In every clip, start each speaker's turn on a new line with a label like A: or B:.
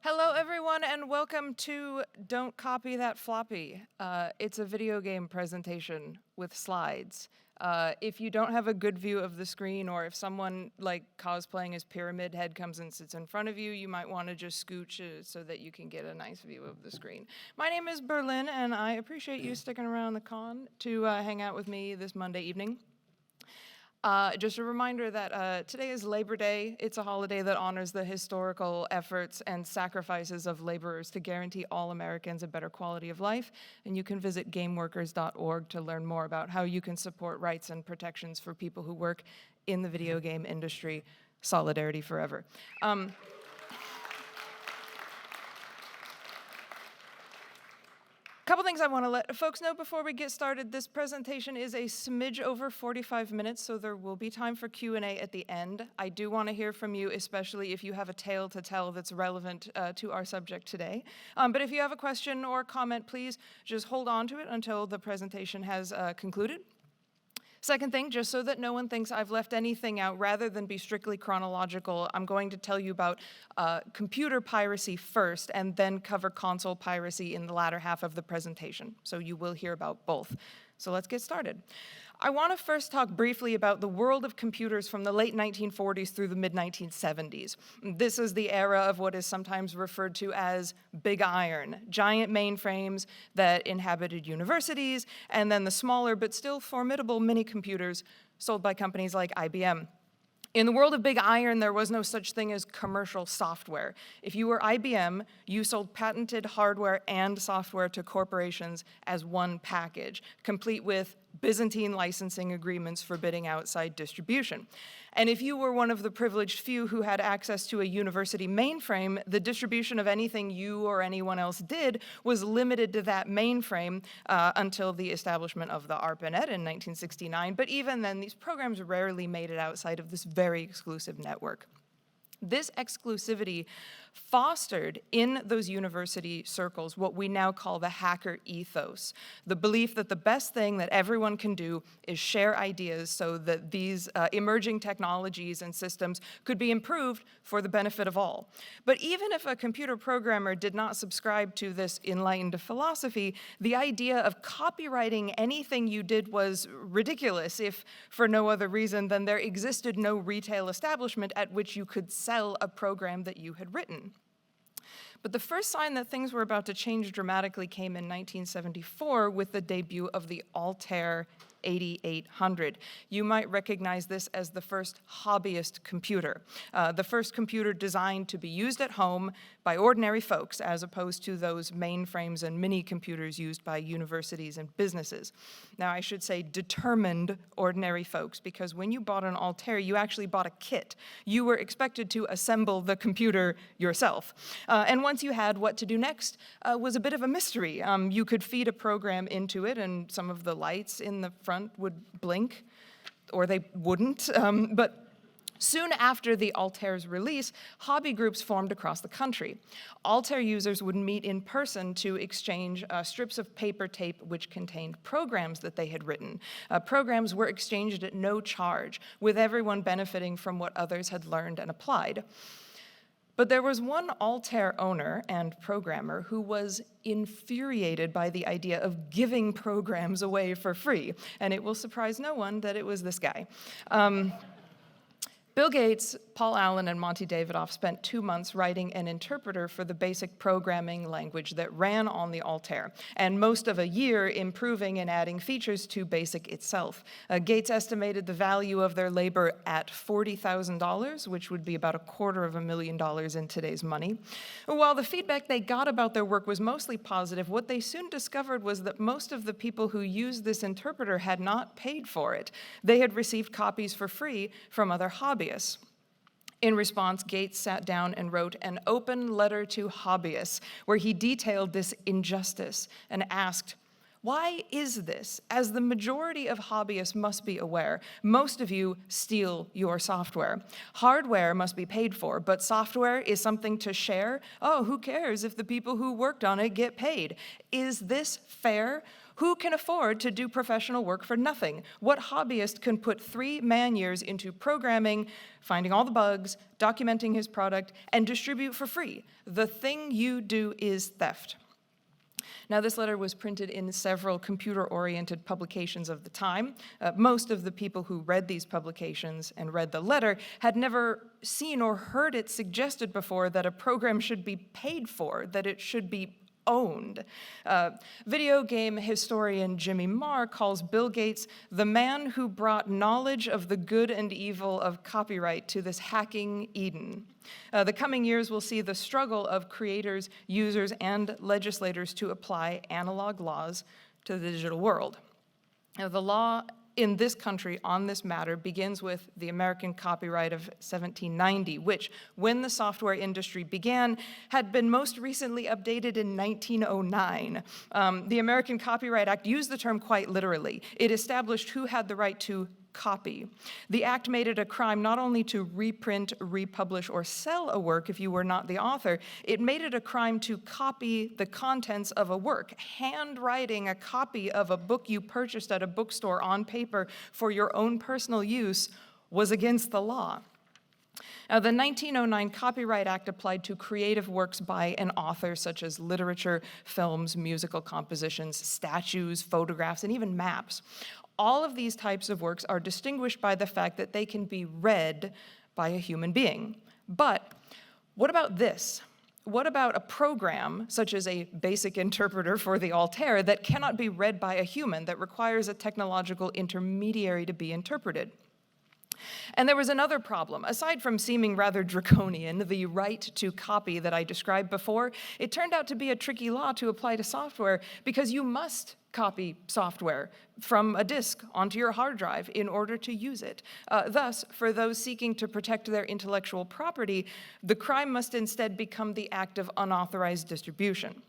A: Hello, everyone, and welcome to Don't Copy That Floppy. It's a video game presentation with slides. If you don't have a good view of the screen, or if someone like cosplaying as Pyramid Head comes and sits in front of you, you might want to just scooch so that you can get a nice view of the screen. My name is Berlynn, and I appreciate you sticking around the con to hang out with me this Monday evening. Just a reminder that today is Labor Day. It's a holiday that honors the historical efforts and sacrifices of laborers to guarantee all Americans a better quality of life. And you can visit gameworkers.org to learn more about how you can support rights and protections for people who work in the video game industry. Solidarity forever. Couple things I want to let folks know before we get started. This presentation is a smidge over 45 minutes, so there will be time for Q&A at the end. I do want to hear from you, especially if you have a tale to tell that's relevant to our subject today. But if you have a question or comment, please just hold on to it until the presentation has concluded. Second thing, just so that no one thinks I've left anything out, rather than be strictly chronological, I'm going to tell you about computer piracy first and then cover console piracy in the latter half of the presentation. So you will hear about both. So let's get started. I want to first talk briefly about the world of computers from the late 1940s through the mid-1970s. This is the era of what is sometimes referred to as Big Iron, giant mainframes that inhabited universities, and then the smaller but still formidable mini-computers sold by companies like IBM. In the world of Big Iron, there was no such thing as commercial software. If you were IBM, you sold patented hardware and software to corporations as one package, complete with Byzantine licensing agreements forbidding outside distribution. And if you were one of the privileged few who had access to a university mainframe, the distribution of anything you or anyone else did was limited to that mainframe until the establishment of the ARPANET in 1969. But even then, these programs rarely made it outside of this very exclusive network. This exclusivity fostered in those university circles what we now call the hacker ethos, the belief that the best thing that everyone can do is share ideas so that these emerging technologies and systems could be improved for the benefit of all. But even if a computer programmer did not subscribe to this enlightened philosophy, the idea of copyrighting anything you did was ridiculous, if for no other reason than there existed no retail establishment at which you could sell a program that you had written. But the first sign that things were about to change dramatically came in 1974 with the debut of the Altair 8800. You might recognize this as the first hobbyist computer, the first computer designed to be used at home by ordinary folks, as opposed to those mainframes and mini computers used by universities and businesses. Now, I should say determined ordinary folks, because when you bought an Altair, you actually bought a kit. You were expected to assemble the computer yourself. And once you had, what to do next was a bit of a mystery. You could feed a program into it, and some of the lights in the front would blink, or they wouldn't. But soon after the Altair's release, hobby groups formed across the country. Altair users would meet in person to exchange strips of paper tape which contained programs that they had written. Programs were exchanged at no charge, with everyone benefiting from what others had learned and applied. But there was one Altair owner and programmer who was infuriated by the idea of giving programs away for free. And it will surprise no one that it was this guy. Bill Gates, Paul Allen, and Monty Davidoff spent 2 months writing an interpreter for the basic programming language that ran on the Altair, and most of a year improving and adding features to BASIC itself. Gates estimated the value of their labor at $40,000, which would be about $250,000 in today's money. While the feedback they got about their work was mostly positive, what they soon discovered was that most of the people who used this interpreter had not paid for it. They had received copies for free from other hobbyists. In response, Gates sat down and wrote an open letter to hobbyists where he detailed this injustice and asked, why is this? As the majority of hobbyists must be aware, most of you steal your software. Hardware must be paid for, but software is something to share. Oh, who cares if the people who worked on it get paid? Is this fair? Who can afford to do professional work for nothing? What hobbyist can put 3 man-years into programming, finding all the bugs, documenting his product, and distribute for free? The thing you do is theft. Now, this letter was printed in several computer-oriented publications of the time. Most of the people who read these publications and read the letter had never seen or heard it suggested before that a program should be paid for, that it should be owned. Video game historian Jimmy Marr calls Bill Gates the man who brought knowledge of the good and evil of copyright to this hacking Eden. The coming years will see the struggle of creators, users, and legislators to apply analog laws to the digital world. Now, the law in this country on this matter begins with the American Copyright of 1790, which, when the software industry began, had been most recently updated in 1909. The American Copyright Act used the term quite literally. It established who had the right to copy. The act made it a crime not only to reprint, republish, or sell a work if you were not the author, it made it a crime to copy the contents of a work. Handwriting a copy of a book you purchased at a bookstore on paper for your own personal use was against the law. Now, the 1909 Copyright Act applied to creative works by an author, such as literature, films, musical compositions, statues, photographs, and even maps. All of these types of works are distinguished by the fact that they can be read by a human being. But what about this? What about a program, such as a basic interpreter for the Altair, that cannot be read by a human, that requires a technological intermediary to be interpreted? And there was another problem. Aside from seeming rather draconian, the right to copy that I described before, it turned out to be a tricky law to apply to software because you must copy software from a disk onto your hard drive in order to use it. Thus, for those seeking to protect their intellectual property, the crime must instead become the act of unauthorized distribution.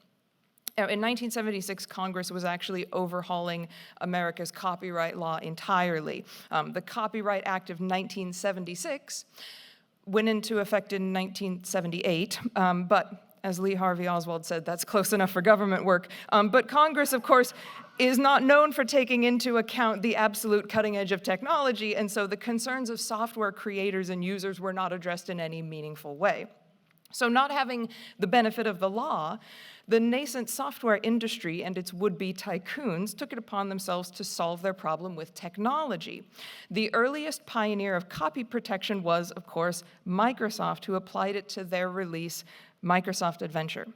A: Now, in 1976, Congress was actually overhauling America's copyright law entirely. The Copyright Act of 1976 went into effect in 1978, but as Lee Harvey Oswald said, that's close enough for government work. But Congress, of course, is not known for taking into account the absolute cutting edge of technology, and so the concerns of software creators and users were not addressed in any meaningful way. So not having the benefit of the law, the nascent software industry and its would-be tycoons took it upon themselves to solve their problem with technology. The earliest pioneer of copy protection was, of course, Microsoft, who applied it to their release, Microsoft Adventure.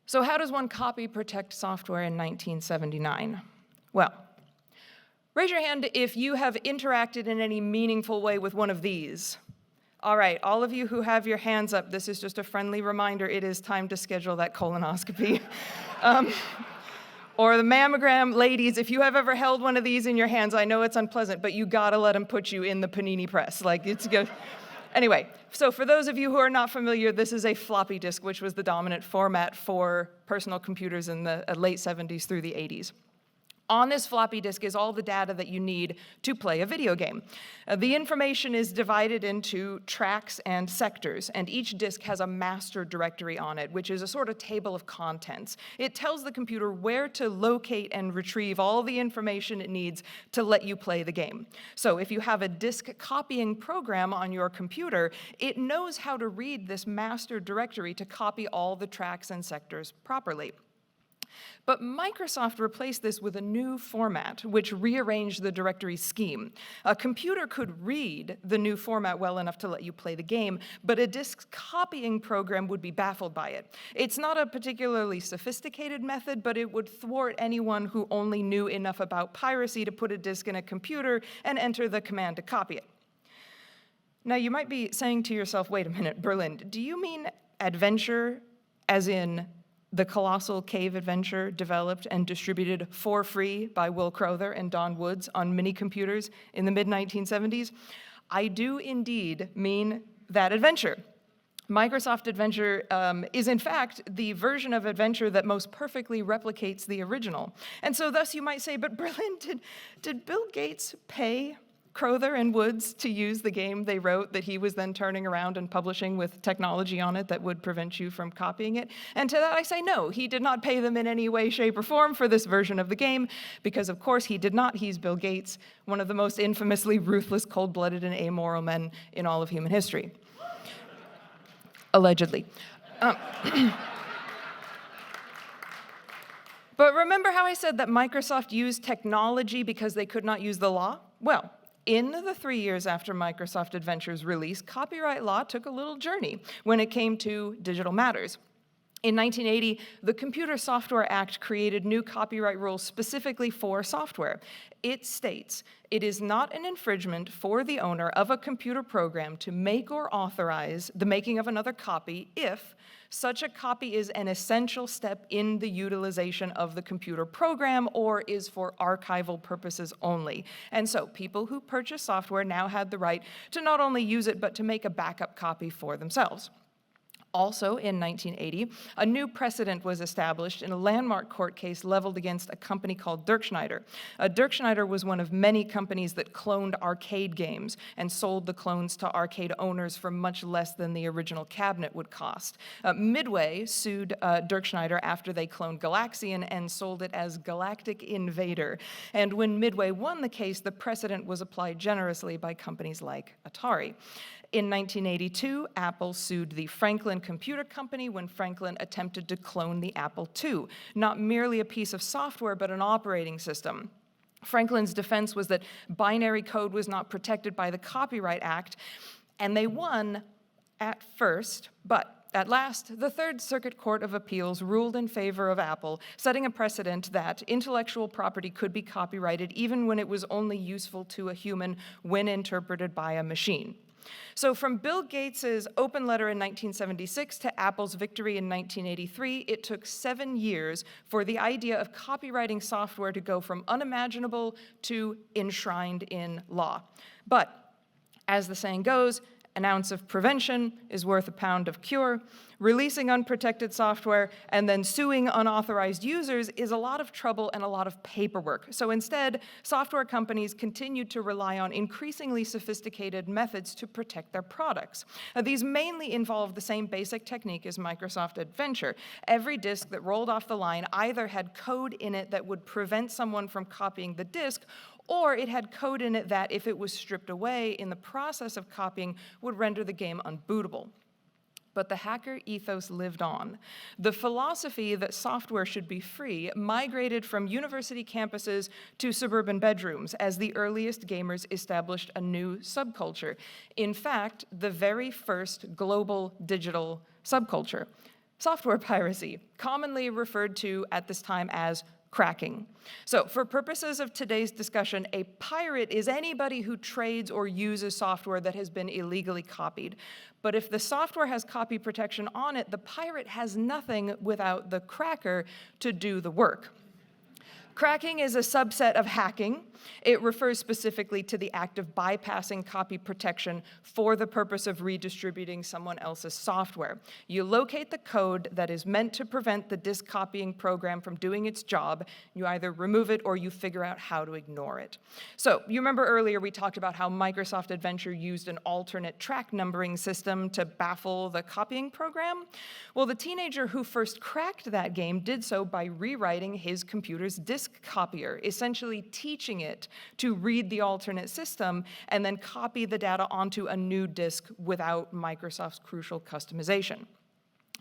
A: So how does one copy protect software in 1979? Well, raise your hand if you have interacted in any meaningful way with one of these. All right, all of you who have your hands up, this is just a friendly reminder, it is time to schedule that colonoscopy. Or the mammogram. Ladies, if you have ever held one of these in your hands, I know it's unpleasant, but you gotta let them put you in the panini press. Like, it's good. Anyway, so for those of you who are not familiar, this is a floppy disk, which was the dominant format for personal computers in the late 70s through the 80s. On this floppy disk is all the data that you need to play a video game. The information is divided into tracks and sectors, and each disk has a master directory on it, which is a sort of table of contents. It tells the computer where to locate and retrieve all the information it needs to let you play the game. So if you have a disk copying program on your computer, it knows how to read this master directory to copy all the tracks and sectors properly. But Microsoft replaced this with a new format, which rearranged the directory scheme. A computer could read the new format well enough to let you play the game, but a disk copying program would be baffled by it. It's not a particularly sophisticated method, but it would thwart anyone who only knew enough about piracy to put a disk in a computer and enter the command to copy it. Now, you might be saying to yourself, wait a minute, Berlynn, do you mean adventure as in the colossal cave adventure developed and distributed for free by Will Crowther and Don Woods on mini-computers in the mid-1970s? I do indeed mean that adventure. Microsoft Adventure is, in fact, the version of Adventure that most perfectly replicates the original. And so thus you might say, but Berlynn, did Bill Gates pay Crowther and Woods to use the game they wrote that he was then turning around and publishing with technology on it that would prevent you from copying it? And to that I say no, he did not pay them in any way, shape, or form for this version of the game, because of course he did not. He's Bill Gates, one of the most infamously ruthless, cold-blooded, and amoral men in all of human history. Allegedly. But remember how I said that Microsoft used technology because they could not use the law? Well, in the 3 years after Microsoft Adventure's release, copyright law took a little journey when it came to digital matters. In 1980, the Computer Software Act created new copyright rules specifically for software. It states, it is not an infringement for the owner of a computer program to make or authorize the making of another copy if such a copy is an essential step in the utilization of the computer program or is for archival purposes only. And so people who purchase software now had the right to not only use it, but to make a backup copy for themselves. Also, in 1980, a new precedent was established in a landmark court case leveled against a company called Dirkschneider. Dirkschneider was one of many companies that cloned arcade games and sold the clones to arcade owners for much less than the original cabinet would cost. Midway sued Dirkschneider after they cloned Galaxian and sold it as Galactic Invader. And when Midway won the case, the precedent was applied generously by companies like Atari. In 1982, Apple sued the Franklin Computer Company when Franklin attempted to clone the Apple II, not merely a piece of software, but an operating system. Franklin's defense was that binary code was not protected by the Copyright Act, and they won at first, but at last, the Third Circuit Court of Appeals ruled in favor of Apple, setting a precedent that intellectual property could be copyrighted even when it was only useful to a human when interpreted by a machine. So from Bill Gates's open letter in 1976 to Apple's victory in 1983, it took 7 years for the idea of copywriting software to go from unimaginable to enshrined in law. But as the saying goes, an ounce of prevention is worth a pound of cure. Releasing unprotected software and then suing unauthorized users is a lot of trouble and a lot of paperwork. So instead, software companies continued to rely on increasingly sophisticated methods to protect their products. These mainly involved the same basic technique as Microsoft Adventure. Every disk that rolled off the line either had code in it that would prevent someone from copying the disk, or it had code in it that, if it was stripped away in the process of copying, would render the game unbootable. But the hacker ethos lived on. The philosophy that software should be free migrated from university campuses to suburban bedrooms as the earliest gamers established a new subculture. In fact, the very first global digital subculture, software piracy, commonly referred to at this time as cracking. So for purposes of today's discussion, a pirate is anybody who trades or uses software that has been illegally copied. But if the software has copy protection on it, the pirate has nothing without the cracker to do the work. Cracking is a subset of hacking. It refers specifically to the act of bypassing copy protection for the purpose of redistributing someone else's software. You locate the code that is meant to prevent the disk copying program from doing its job. You either remove it or you figure out how to ignore it. So you remember earlier we talked about how Microsoft Adventure used an alternate track numbering system to baffle the copying program? Well, the teenager who first cracked that game did so by rewriting his computer's disk copier, essentially teaching it to read the alternate system and then copy the data onto a new disk without Microsoft's crucial customization.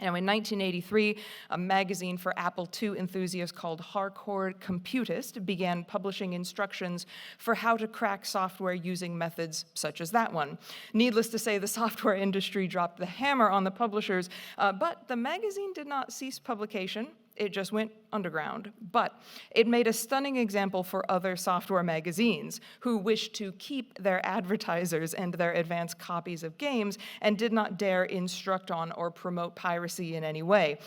A: Now, in 1983, a magazine for Apple II enthusiasts called Hardcore Computist began publishing instructions for how to crack software using methods such as that one. Needless to say, the software industry dropped the hammer on the publishers, but the magazine did not cease publication. It just went underground. But it made a stunning example for other software magazines who wished to keep their advertisers and their advanced copies of games and did not dare instruct on or promote piracy in any way.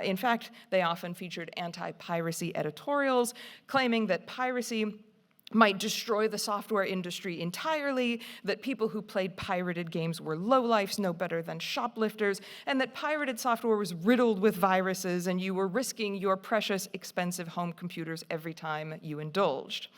A: In fact, they often featured anti-piracy editorials, claiming that piracy might destroy the software industry entirely, that people who played pirated games were lowlifes, no better than shoplifters, and that pirated software was riddled with viruses and you were risking your precious, expensive home computers every time you indulged.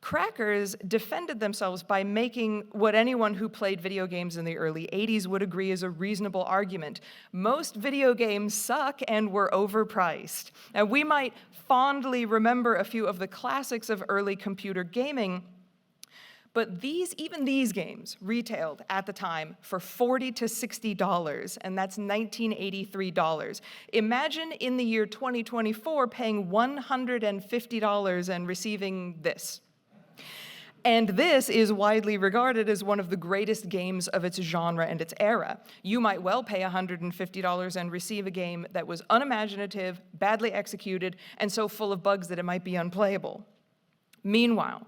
A: Crackers defended themselves by making what anyone who played video games in the early 80s would agree is a reasonable argument. Most video games suck and were overpriced. Now, we might fondly remember a few of the classics of early computer gaming, but even these games retailed at the time for $40 to $60, and that's 1983 dollars. Imagine in the year 2024 paying $150 and receiving this. And this is widely regarded as one of the greatest games of its genre and its era. You might well pay $150 and receive a game that was unimaginative, badly executed, and so full of bugs that it might be unplayable. Meanwhile,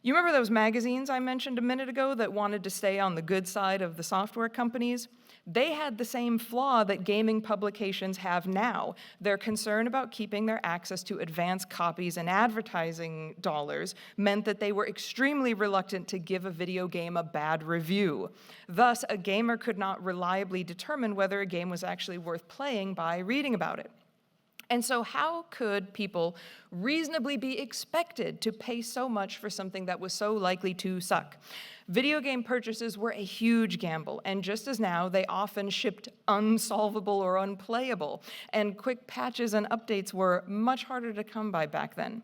A: you remember those magazines I mentioned a minute ago that wanted to stay on the good side of the software companies? They had the same flaw that gaming publications have now. Their concern about keeping their access to advanced copies and advertising dollars meant that they were extremely reluctant to give a video game a bad review. Thus, a gamer could not reliably determine whether a game was actually worth playing by reading about it. And so how could people reasonably be expected to pay so much for something that was so likely to suck? Video game purchases were a huge gamble, and just as now, they often shipped unsolvable or unplayable, and quick patches and updates were much harder to come by back then.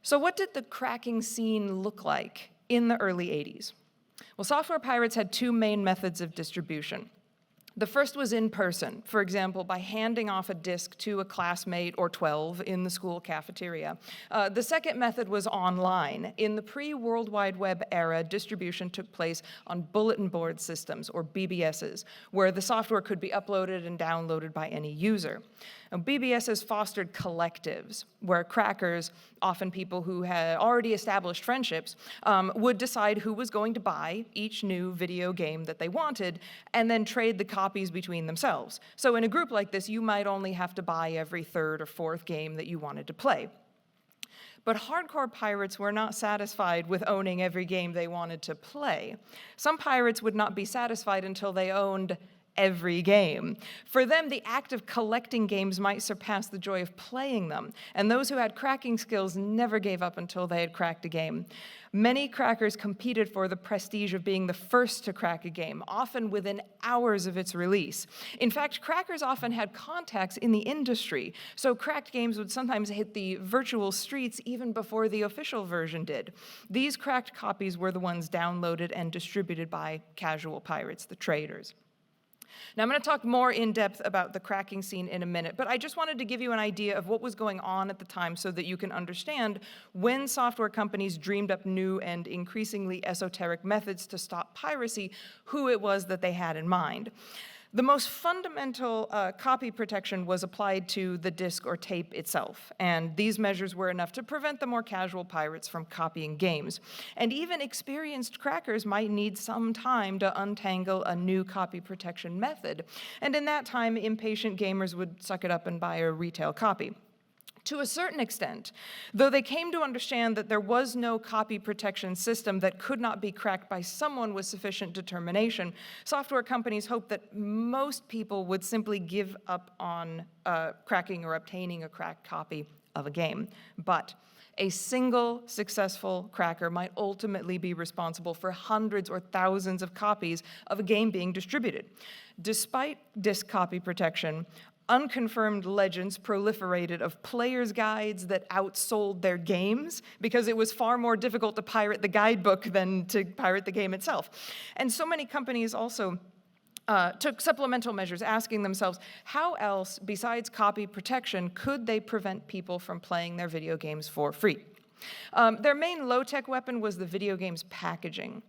A: So what did the cracking scene look like in the early 80s? Well, software pirates had two main methods of distribution. The first was in person, for example, by handing off a disc to a classmate or 12 in the school cafeteria. The second method was online. In the pre-World Wide Web era, distribution took place on bulletin board systems, or BBSs, where the software could be uploaded and downloaded by any user. Now, BBSs fostered collectives, where crackers, often people who had already established friendships, would decide who was going to buy each new video game that they wanted, and then trade the copies between themselves. So in a group like this, you might only have to buy every third or fourth game that you wanted to play. But hardcore pirates were not satisfied with owning every game they wanted to play. Some pirates would not be satisfied until they owned every game. For them, the act of collecting games might surpass the joy of playing them, and those who had cracking skills never gave up until they had cracked a game. Many crackers competed for the prestige of being the first to crack a game, often within hours of its release. In fact, crackers often had contacts in the industry, so cracked games would sometimes hit the virtual streets even before the official version did. These cracked copies were the ones downloaded and distributed by casual pirates, the traders. Now, I'm going to talk more in depth about the cracking scene in a minute, but I just wanted to give you an idea of what was going on at the time so that you can understand when software companies dreamed up new and increasingly esoteric methods to stop piracy, who it was that they had in mind. The most fundamental copy protection was applied to the disc or tape itself, and these measures were enough to prevent the more casual pirates from copying games. And even experienced crackers might need some time to untangle a new copy protection method, and in that time, impatient gamers would suck it up and buy a retail copy. To a certain extent, though they came to understand that there was no copy protection system that could not be cracked by someone with sufficient determination, software companies hoped that most people would simply give up on cracking or obtaining a cracked copy of a game. But a single successful cracker might ultimately be responsible for hundreds or thousands of copies of a game being distributed. Despite disk copy protection, unconfirmed legends proliferated of players' guides that outsold their games because it was far more difficult to pirate the guidebook than to pirate the game itself. And so many companies also took supplemental measures, asking themselves, how else, besides copy protection, could they prevent people from playing their video games for free? Their main low-tech weapon was the video game's packaging.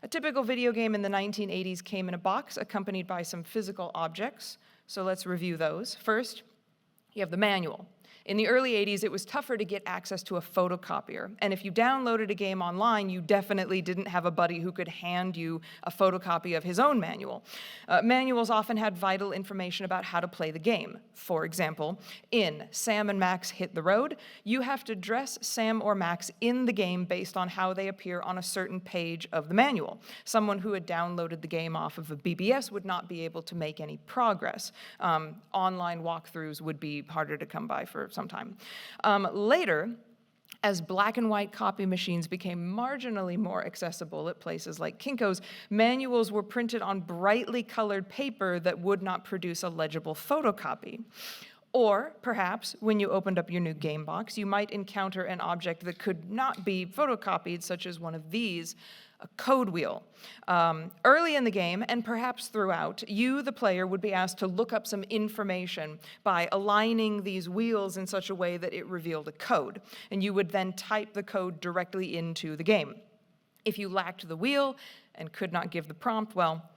A: A typical video game in the 1980s came in a box accompanied by some physical objects. So let's review those. First, you have the manual. In the early 80s, it was tougher to get access to a photocopier. And if you downloaded a game online, you definitely didn't have a buddy who could hand you a photocopy of his own manual. Manuals often had vital information about how to play the game. For example, in Sam and Max Hit the Road, you have to dress Sam or Max in the game based on how they appear on a certain page of the manual. Someone who had downloaded the game off of a BBS would not be able to make any progress. Online walkthroughs would be harder to come by for some time. Later, As black and white copy machines became marginally more accessible at places like Kinko's, manuals were printed on brightly colored paper that would not produce a legible photocopy. Or perhaps when you opened up your new game box, you might encounter an object that could not be photocopied, such as one of these, a code wheel. Early in the game, and perhaps throughout, you, the player, would be asked to look up some information by aligning these wheels in such a way that it revealed a code, and you would then type the code directly into the game. If you lacked the wheel and could not give the prompt, well,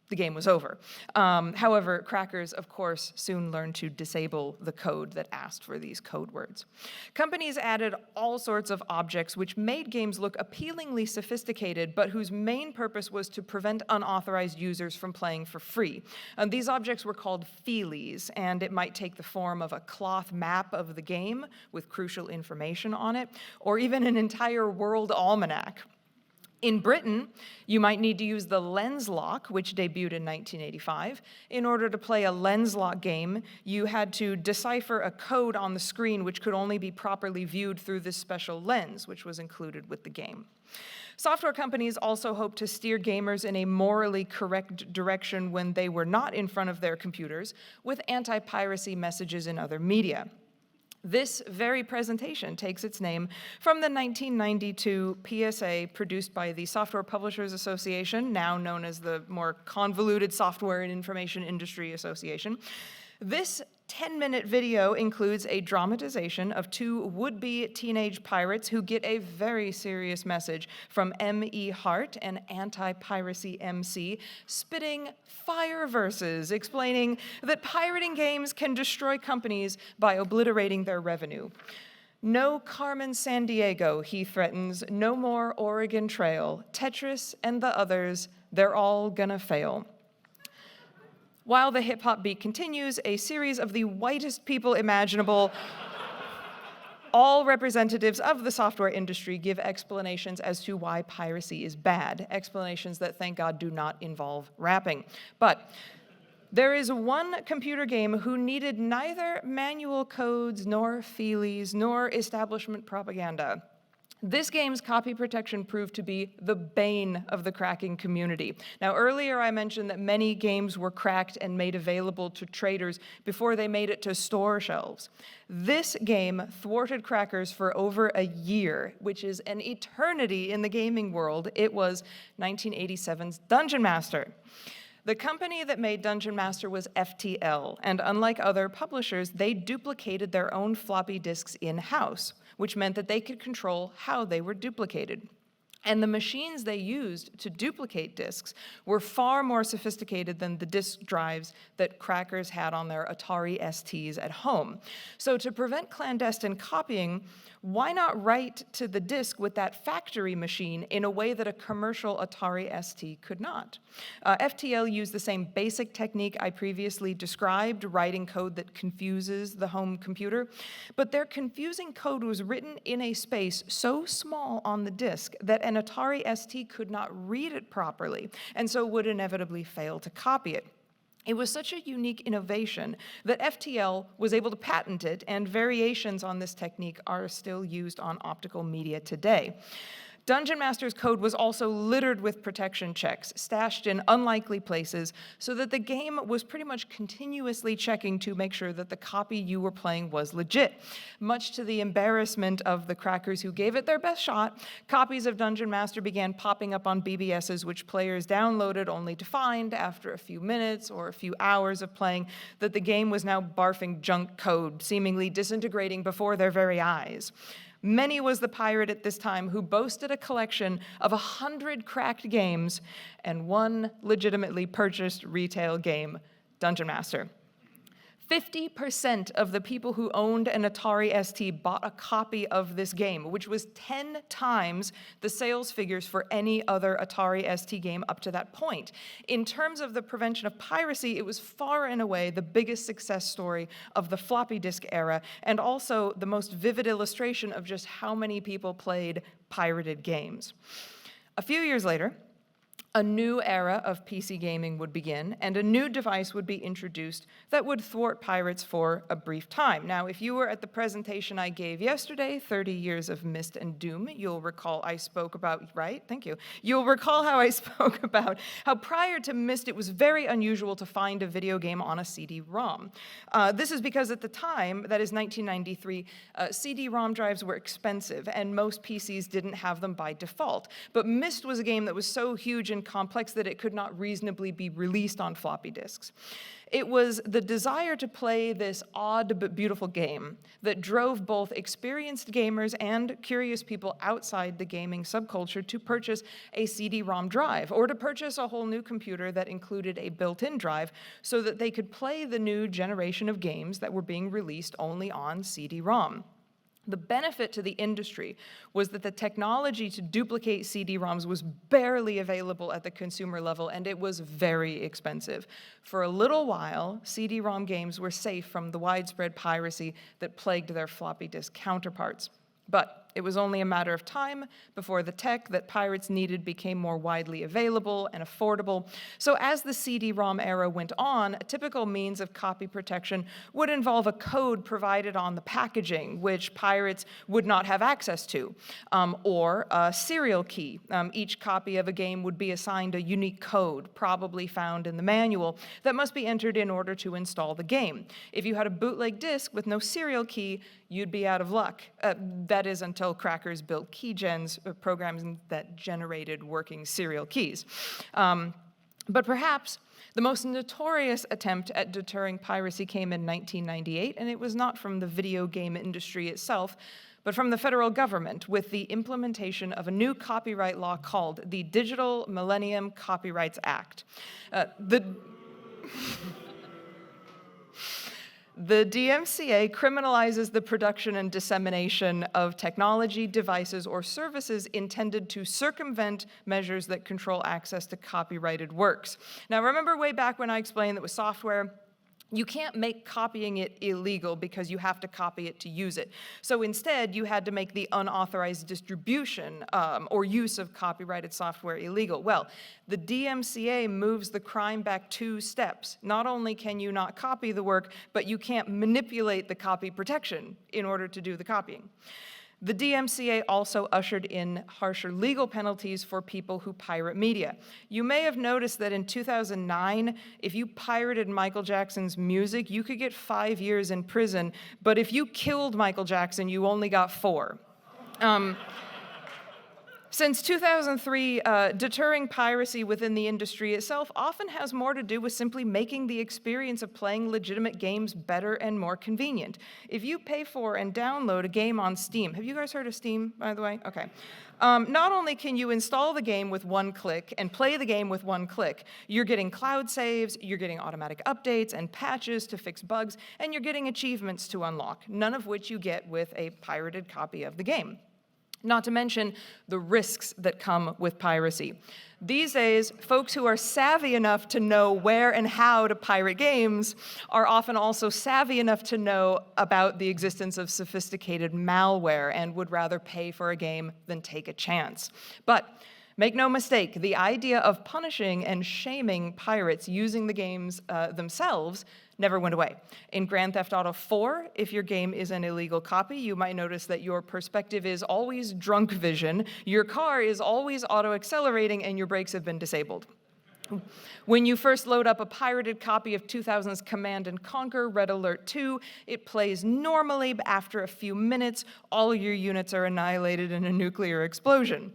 A: the game was over. However, crackers, of course, soon learned to disable the code that asked for these code words. Companies added all sorts of objects which made games look appealingly sophisticated, but whose main purpose was to prevent unauthorized users from playing for free. These objects were called feelies, and it might take the form of a cloth map of the game with crucial information on it, or even an entire world almanac. In Britain, you might need to use the lens lock, which debuted in 1985. In order to play a lens lock game, you had to decipher a code on the screen which could only be properly viewed through this special lens, which was included with the game. Software companies also hoped to steer gamers in a morally correct direction when they were not in front of their computers, with anti-piracy messages in other media. This very presentation takes its name from the 1992 PSA produced by the Software Publishers Association, now known as the more convoluted Software and Information Industry Association. This 10-minute video includes a dramatization of two would-be teenage pirates who get a very serious message from M.E. Hart, an anti-piracy MC, spitting fire verses explaining that pirating games can destroy companies by obliterating their revenue. No Carmen Sandiego, he threatens, no more Oregon Trail, Tetris and the others, they're all gonna fail. While the hip-hop beat continues, a series of the whitest people imaginable, all representatives of the software industry, give explanations as to why piracy is bad, explanations that, thank God, do not involve rapping. But there is one computer game who needed neither manual codes, nor feelies, nor establishment propaganda. This game's copy protection proved to be the bane of the cracking community. Now, earlier I mentioned that many games were cracked and made available to traders before they made it to store shelves. This game thwarted crackers for over a year, which is an eternity in the gaming world. It was 1987's Dungeon Master. The company that made Dungeon Master was FTL, and unlike other publishers, they duplicated their own floppy disks in-house, which meant that they could control how they were duplicated. And the machines they used to duplicate disks were far more sophisticated than the disk drives that crackers had on their Atari STs at home. So to prevent clandestine copying, why not write to the disk with that factory machine in a way that a commercial Atari ST could not? FTL used the same basic technique I previously described, writing code that confuses the home computer, but their confusing code was written in a space so small on the disk that an Atari ST could not read it properly, and so would inevitably fail to copy it. It was such a unique innovation that FTL was able to patent it, and variations on this technique are still used on optical media today. Dungeon Master's code was also littered with protection checks, stashed in unlikely places, so that the game was pretty much continuously checking to make sure that the copy you were playing was legit. Much to the embarrassment of the crackers who gave it their best shot, copies of Dungeon Master began popping up on BBSs, which players downloaded only to find, after a few minutes or a few hours of playing, that the game was now barfing junk code, seemingly disintegrating before their very eyes. Many was the pirate at this time who boasted a collection of 100 cracked games and one legitimately purchased retail game, Dungeon Master. 50% of the people who owned an Atari ST bought a copy of this game, which was 10 times the sales figures for any other Atari ST game up to that point. In terms of the prevention of piracy, it was far and away the biggest success story of the floppy disk era, and also the most vivid illustration of just how many people played pirated games. A few years later, a new era of PC gaming would begin, and a new device would be introduced that would thwart pirates for a brief time. Now, if you were at the presentation I gave yesterday, 30 Years of Mist and Doom, you'll recall I spoke about, right? Thank you. You'll recall how I spoke about how prior to Mist, it was very unusual to find a video game on a CD-ROM. This is because at the time, that is 1993, CD-ROM drives were expensive, and most PCs didn't have them by default. But Mist was a game that was so huge and complex that it could not reasonably be released on floppy disks. It was the desire to play this odd but beautiful game that drove both experienced gamers and curious people outside the gaming subculture to purchase a CD-ROM drive, or to purchase a whole new computer that included a built-in drive so that they could play the new generation of games that were being released only on CD-ROM. The benefit to the industry was that the technology to duplicate CD-ROMs was barely available at the consumer level, and it was very expensive. For a little while, CD-ROM games were safe from the widespread piracy that plagued their floppy disk counterparts. But it was only a matter of time before the tech that pirates needed became more widely available and affordable. So as the CD-ROM era went on, a typical means of copy protection would involve a code provided on the packaging, which pirates would not have access to, or a serial key. Each copy of a game would be assigned a unique code, probably found in the manual, that must be entered in order to install the game. If you had a bootleg disc with no serial key, you'd be out of luck. That is until crackers built keygens, programs that generated working serial keys. But perhaps the most notorious attempt at deterring piracy came in 1998, and it was not from the video game industry itself, but from the federal government with the implementation of a new copyright law called the Digital Millennium Copyrights Act. The DMCA criminalizes the production and dissemination of technology, devices, or services intended to circumvent measures that control access to copyrighted works. Now, remember way back when I explained that with software, you can't make copying it illegal because you have to copy it to use it. So instead, you had to make the unauthorized distribution or use of copyrighted software illegal. Well, the DMCA moves the crime back 2 steps. Not only can you not copy the work, but you can't manipulate the copy protection in order to do the copying. The DMCA also ushered in harsher legal penalties for people who pirate media. You may have noticed that in 2009, if you pirated Michael Jackson's music, you could get 5 years in prison, but if you killed Michael Jackson, you only got 4. Since 2003, deterring piracy within the industry itself often has more to do with simply making the experience of playing legitimate games better and more convenient. If you pay for and download a game on Steam, have you guys heard of Steam, by the way? Okay. Not only can you install the game with 1 click and play the game with 1 click, you're getting cloud saves, you're getting automatic updates and patches to fix bugs, and you're getting achievements to unlock, none of which you get with a pirated copy of the game. Not to mention the risks that come with piracy. These days, folks who are savvy enough to know where and how to pirate games are often also savvy enough to know about the existence of sophisticated malware and would rather pay for a game than take a chance. But make no mistake, the idea of punishing and shaming pirates using the games themselves never went away. In Grand Theft Auto 4, if your game is an illegal copy, you might notice that your perspective is always drunk vision, your car is always auto-accelerating, and your brakes have been disabled. When you first load up a pirated copy of 2000's Command & Conquer Red Alert 2, it plays normally, but after a few minutes, all your units are annihilated in a nuclear explosion.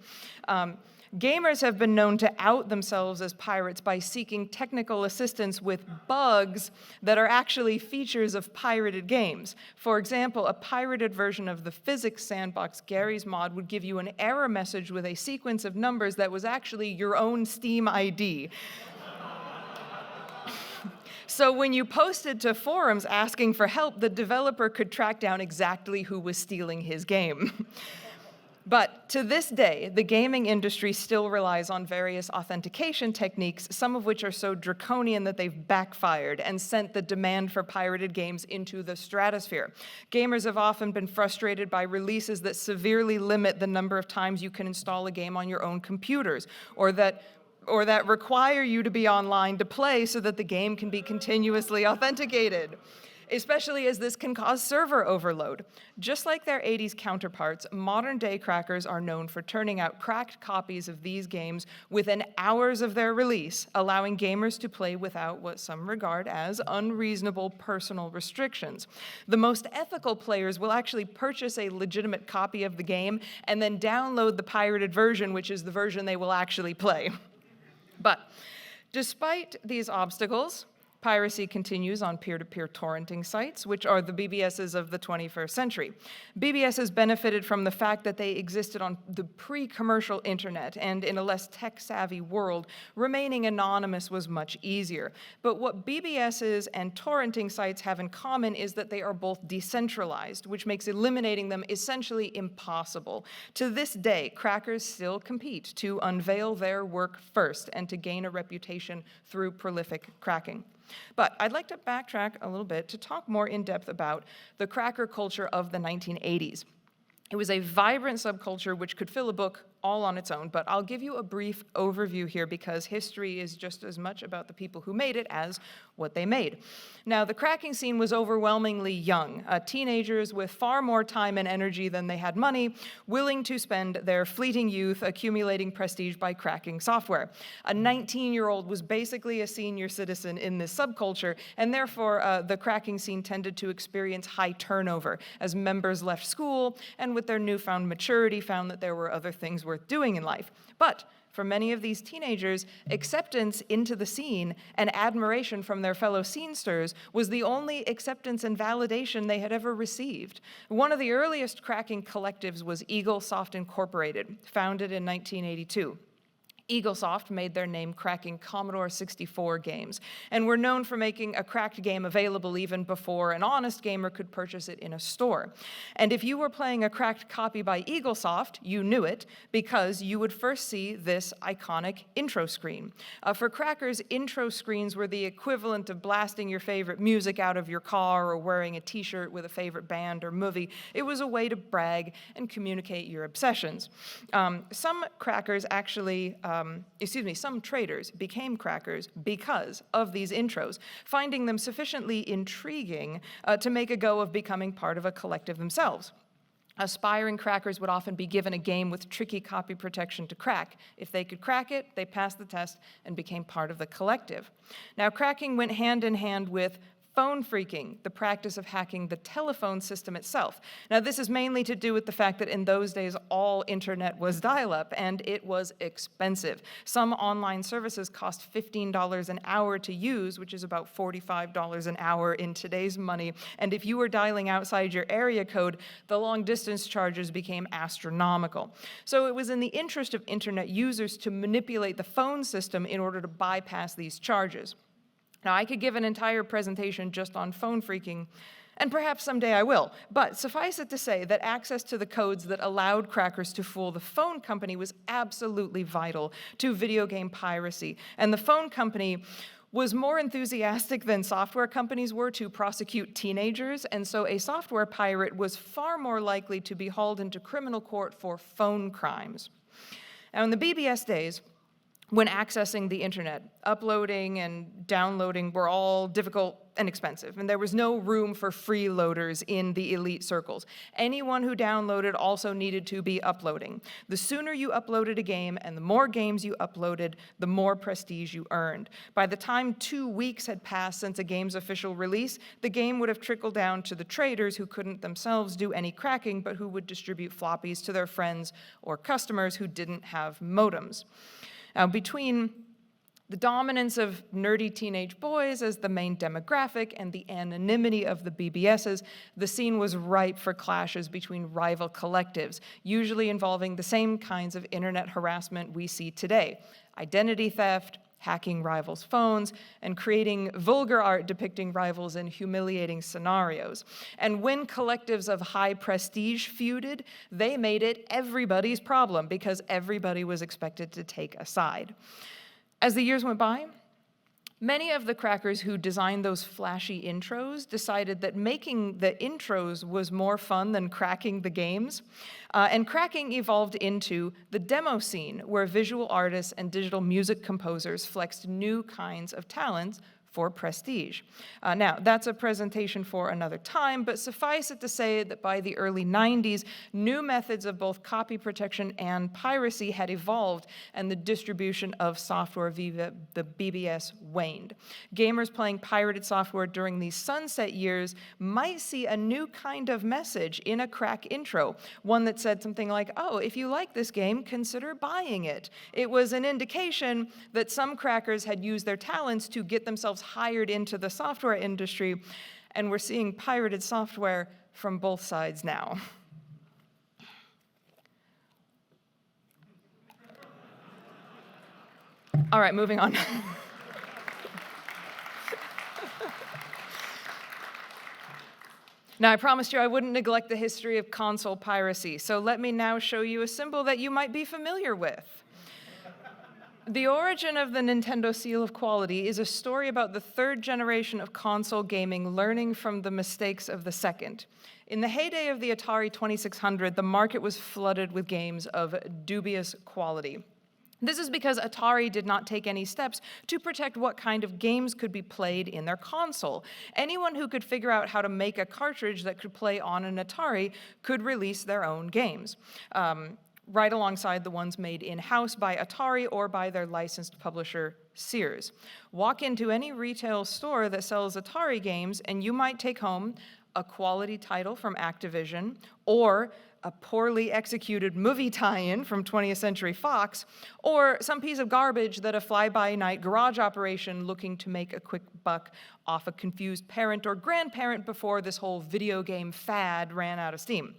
A: Gamers have been known to out themselves as pirates by seeking technical assistance with bugs that are actually features of pirated games. For example, a pirated version of the physics sandbox Gary's mod would give you an error message with a sequence of numbers that was actually your own Steam ID. So when you posted to forums asking for help, the developer could track down exactly who was stealing his game. But to this day, the gaming industry still relies on various authentication techniques, some of which are so draconian that they've backfired and sent the demand for pirated games into the stratosphere. Gamers have often been frustrated by releases that severely limit the number of times you can install a game on your own computers, or that or that require you to be online to play so that the game can be continuously authenticated, especially as this can cause server overload. Just like their 80s counterparts, modern-day crackers are known for turning out cracked copies of these games within hours of their release, allowing gamers to play without what some regard as unreasonable personal restrictions. The most ethical players will actually purchase a legitimate copy of the game and then download the pirated version, which is the version they will actually play. But despite these obstacles, piracy continues on peer-to-peer torrenting sites, which are the BBSs of the 21st century. BBSs benefited from the fact that they existed on the pre-commercial internet, and in a less tech-savvy world, remaining anonymous was much easier. But what BBSs and torrenting sites have in common is that they are both decentralized, which makes eliminating them essentially impossible. To this day, crackers still compete to unveil their work first and to gain a reputation through prolific cracking. But I'd like to backtrack a little bit to talk more in depth about the cracker culture of the 1980s. It was a vibrant subculture which could fill a book all on its own, but I'll give you a brief overview here because history is just as much about the people who made it as what they made. Now, the cracking scene was overwhelmingly young, teenagers with far more time and energy than they had money, willing to spend their fleeting youth accumulating prestige by cracking software. A 19-year-old was basically a senior citizen in this subculture, and therefore the cracking scene tended to experience high turnover as members left school and with their newfound maturity found that there were other things worth doing in life. But for many of these teenagers, acceptance into the scene and admiration from their fellow scenesters was the only acceptance and validation they had ever received. One of the earliest cracking collectives was Eaglesoft Incorporated, founded in 1982. Eaglesoft made their name cracking Commodore 64 games, and were known for making a cracked game available even before an honest gamer could purchase it in a store. And if you were playing a cracked copy by Eaglesoft, you knew it, because you would first see this iconic intro screen. For crackers, intro screens were the equivalent of blasting your favorite music out of your car or wearing a t-shirt with a favorite band or movie. It was a way to brag and communicate your obsessions. Some traders became crackers because of these intros, finding them sufficiently intriguing to make a go of becoming part of a collective themselves. Aspiring crackers would often be given a game with tricky copy protection to crack. If they could crack it, they passed the test and became part of the collective. Now, cracking went hand in hand with phone phreaking, the practice of hacking the telephone system itself. Now, this is mainly to do with the fact that in those days, all internet was dial-up, and it was expensive. Some online services cost $15 an hour to use, which is about $45 an hour in today's money. And if you were dialing outside your area code, the long-distance charges became astronomical. So it was in the interest of internet users to manipulate the phone system in order to bypass these charges. Now, I could give an entire presentation just on phone phreaking, and perhaps someday I will, but suffice it to say that access to the codes that allowed crackers to fool the phone company was absolutely vital to video game piracy, and the phone company was more enthusiastic than software companies were to prosecute teenagers, and so a software pirate was far more likely to be hauled into criminal court for phone crimes. Now, in the BBS days, when accessing the internet, uploading and downloading were all difficult and expensive, and there was no room for freeloaders in the elite circles. Anyone who downloaded also needed to be uploading. The sooner you uploaded a game and the more games you uploaded, the more prestige you earned. By the time 2 weeks had passed since a game's official release, the game would have trickled down to the traders who couldn't themselves do any cracking, but who would distribute floppies to their friends or customers who didn't have modems. Now, between the dominance of nerdy teenage boys as the main demographic and the anonymity of the BBSs, the scene was ripe for clashes between rival collectives, usually involving the same kinds of internet harassment we see today: identity theft, hacking rivals' phones, and creating vulgar art depicting rivals in humiliating scenarios. And when collectives of high prestige feuded, they made it everybody's problem because everybody was expected to take a side. As the years went by, Many of the crackers who designed those flashy intros decided that making the intros was more fun than cracking the games. And cracking evolved into the demo scene, where visual artists and digital music composers flexed new kinds of talents for prestige. Now, that's a presentation for another time, but suffice it to say that by the early 90s, new methods of both copy protection and piracy had evolved, and the distribution of software via the BBS waned. Gamers playing pirated software during these sunset years might see a new kind of message in a crack intro, one that said something like, "Oh, if you like this game, consider buying it." It was an indication that some crackers had used their talents to get themselves hired into the software industry, and we're seeing pirated software from both sides now. All right, moving on. Now, I promised you I wouldn't neglect the history of console piracy, so let me now show you a symbol that you might be familiar with. The origin of the Nintendo seal of quality is a story about the third generation of console gaming learning from the mistakes of the second. In the heyday of the Atari 2600, the market was flooded with games of dubious quality. This is because Atari did not take any steps to protect what kind of games could be played in their console. Anyone who could figure out how to make a cartridge that could play on an Atari could release their own games. Right alongside the ones made in-house by Atari or by their licensed publisher, Sears. Walk into any retail store that sells Atari games, and you might take home a quality title from Activision, or a poorly executed movie tie-in from 20th Century Fox, or some piece of garbage that a fly-by-night garage operation looking to make a quick buck off a confused parent or grandparent before this whole video game fad ran out of steam.